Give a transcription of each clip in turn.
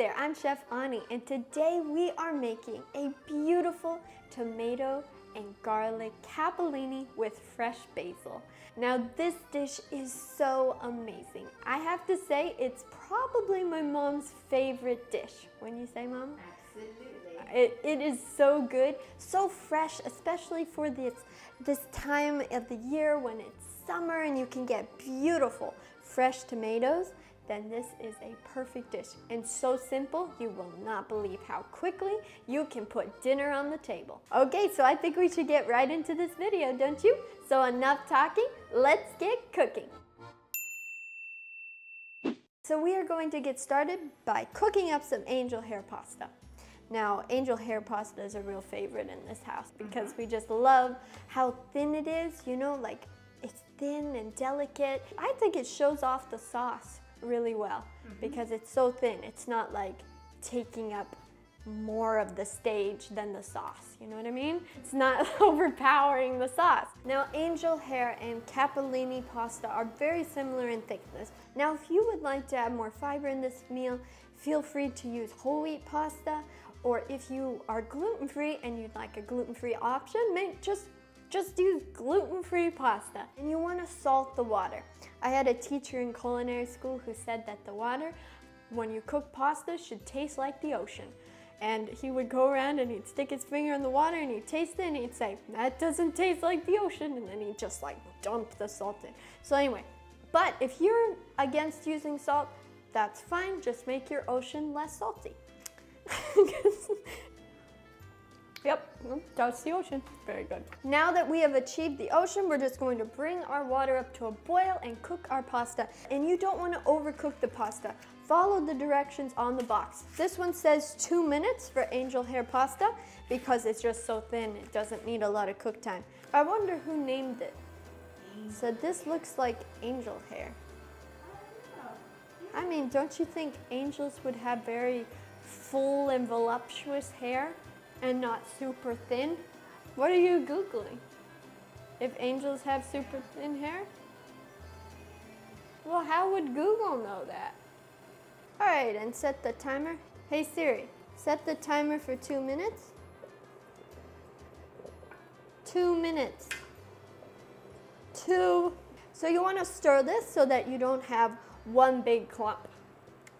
there, I'm Chef Ani, and today we are making a beautiful tomato and garlic capellini with fresh basil. Now this dish is so amazing. I have to say it's probably my mom's favorite dish. Wouldn't you say, Mom? Absolutely. It is so good, so fresh, especially for this time of the year when it's summer and you can get beautiful fresh tomatoes. Then this is a perfect dish and so simple you will not believe how quickly you can put dinner on the table. Okay, so I think we should get right into this video, don't you? So enough talking, let's get cooking. So we are going to get started by cooking up some angel hair pasta. Now, angel hair pasta is a real favorite in this house because we just love how thin it is, you know, like it's thin and delicate. I think it shows off the sauce really well because it's so thin. It's not like taking up more of the stage than the sauce, you know what I mean? It's not overpowering the sauce. Now, angel hair and capellini pasta are very similar in thickness. Now, if you would like to add more fiber in this meal, feel free to use whole wheat pasta, or if you are gluten-free and you'd like a gluten-free option, just use gluten-free pasta. And you want to salt the water. I had a teacher in culinary school who said that the water, when you cook pasta, should taste like the ocean. And he would go around and he'd stick his finger in the water and he'd taste it and he'd say, that doesn't taste like the ocean. And then he'd just like dump the salt in. So anyway, but if you're against using salt, that's fine. Just make your ocean less salty. Yep, that's the ocean. Very good. Now that we have achieved the ocean, we're just going to bring our water up to a boil and cook our pasta. And you don't want to overcook the pasta. Follow the directions on the box. This one says 2 minutes for angel hair pasta because it's just so thin, it doesn't need a lot of cook time. I wonder who named it. So this looks like angel hair. I mean, don't you think angels would have very full and voluptuous hair? And not super thin? What are you Googling? If angels have super thin hair? Well, how would Google know that? All right, and set the timer. Hey Siri, set the timer for 2 minutes. 2 minutes. 2. So you want to stir this so that you don't have one big clump.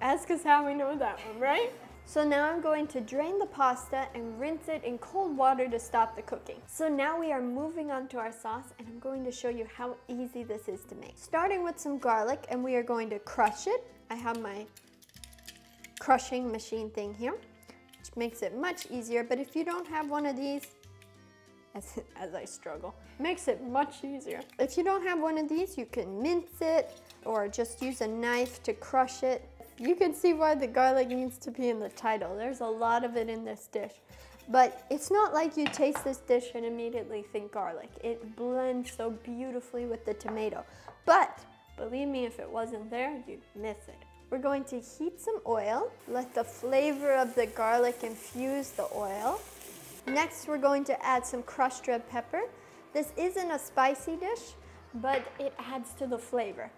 Ask us how we know that one, right? So now I'm going to drain the pasta and rinse it in cold water to stop the cooking. So now we are moving on to our sauce and I'm going to show you how easy this is to make. Starting with some garlic, and we are going to crush it. I have my crushing machine thing here, which makes it much easier, but if you don't have one of these, as I struggle, makes it much easier. If you don't have one of these, you can mince it or just use a knife to crush it. You can see why the garlic needs to be in the title. There's a lot of it in this dish. But it's not like you taste this dish and immediately think garlic. It blends so beautifully with the tomato. But believe me, if it wasn't there, you'd miss it. We're going to heat some oil. Let the flavor of the garlic infuse the oil. Next, we're going to add some crushed red pepper. This isn't a spicy dish, but it adds to the flavor.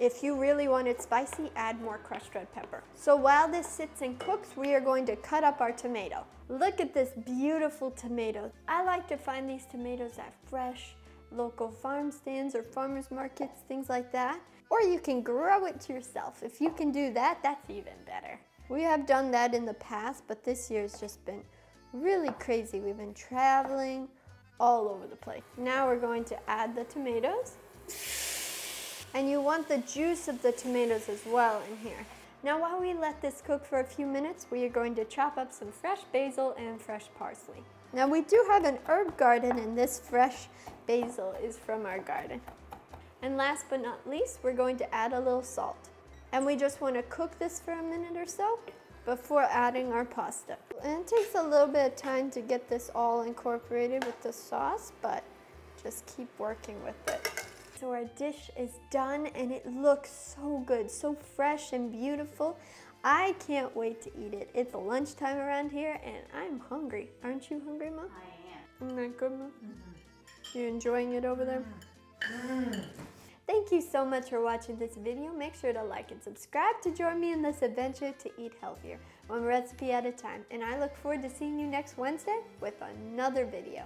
If you really want it spicy, add more crushed red pepper. So while this sits and cooks, we are going to cut up our tomato. Look at this beautiful tomato. I like to find these tomatoes at fresh, local farm stands or farmers markets, things like that. Or you can grow it yourself. If you can do that, that's even better. We have done that in the past, but this year's just been really crazy. We've been traveling all over the place. Now we're going to add the tomatoes. And you want the juice of the tomatoes as well in here. Now while we let this cook for a few minutes, we are going to chop up some fresh basil and fresh parsley. Now we do have an herb garden, and this fresh basil is from our garden. And last but not least, we're going to add a little salt. And we just want to cook this for a minute or so before adding our pasta. And it takes a little bit of time to get this all incorporated with the sauce, but just keep working with it. So our dish is done and it looks so good, so fresh and beautiful. I can't wait to eat it. It's lunchtime around here and I'm hungry. Aren't you hungry, Mom? I am. Isn't that good, Mom? You enjoying it over there? Thank you so much for watching this video. Make sure to like and subscribe to join me in this adventure to eat healthier, one recipe at a time. And I look forward to seeing you next Wednesday with another video.